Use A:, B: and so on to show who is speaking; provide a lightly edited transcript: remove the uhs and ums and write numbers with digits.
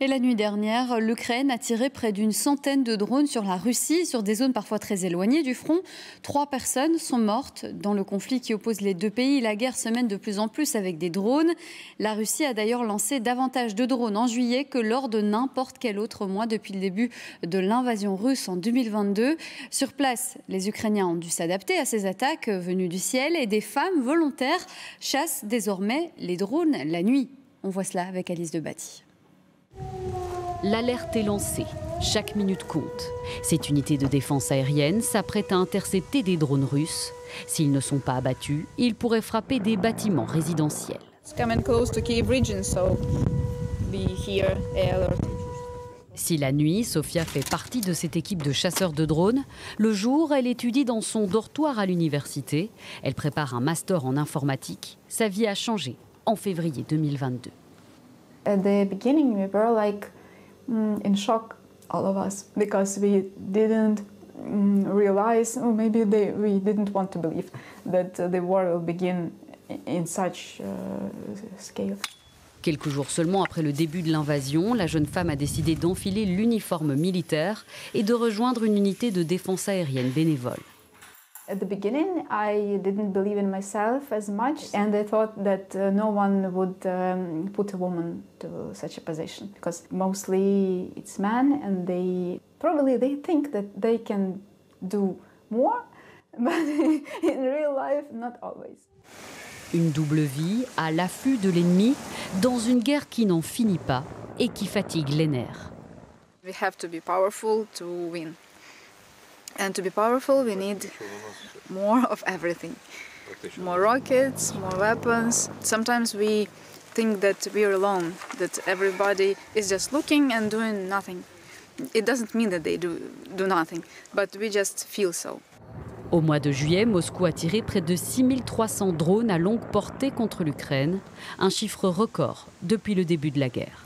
A: Et la nuit dernière, l'Ukraine a tiré près d'une centaine de drones sur la Russie, sur des zones parfois très éloignées du front. 3 personnes sont mortes dans le conflit qui oppose les deux pays. La guerre se mène de plus en plus avec des drones. La Russie a d'ailleurs lancé davantage de drones en juillet que lors de n'importe quel autre mois depuis le début de l'invasion russe en 2022. Sur place, les Ukrainiens ont dû s'adapter à ces attaques venues du ciel et des femmes volontaires chassent désormais les drones la nuit. On voit cela avec Alice Debatty.
B: L'alerte est lancée. Chaque minute compte. Cette unité de défense aérienne s'apprête à intercepter des drones russes. S'ils ne sont pas abattus, ils pourraient frapper des bâtiments résidentiels. Si la nuit, Sofia fait partie de cette équipe de chasseurs de drones, le jour, elle étudie dans son dortoir à l'université. Elle prépare un master en informatique. Sa vie a changé en février 2022.
C: At the beginning, we were like in shock, all of us, because we didn't realize, or maybe we didn't want to believe that the war will begin in such scale.
B: Quelques jours seulement après le début de l'invasion, la jeune femme a décidé d'enfiler l'uniforme militaire et de rejoindre une unité de défense aérienne bénévole.
C: At the beginning, I didn't believe in myself as much, and I thought that no one would put a woman to such a position, because mostly it's men, and they think that they can do more, but in real life, not always.
B: Une double vie à l'affût de l'ennemi dans une guerre qui n'en finit pas et qui fatigue les nerfs.
D: We have to be powerful to win. And to be powerful, we need more of everything. More rockets, more weapons. Sometimes we think that we are alone, that everybody is just looking and doing nothing. It doesn't mean that they do nothing, but we just feel so.
B: Au mois de juillet, Moscou a tiré près de 6300 drones à longue portée contre l'Ukraine, un chiffre record depuis le début de la guerre.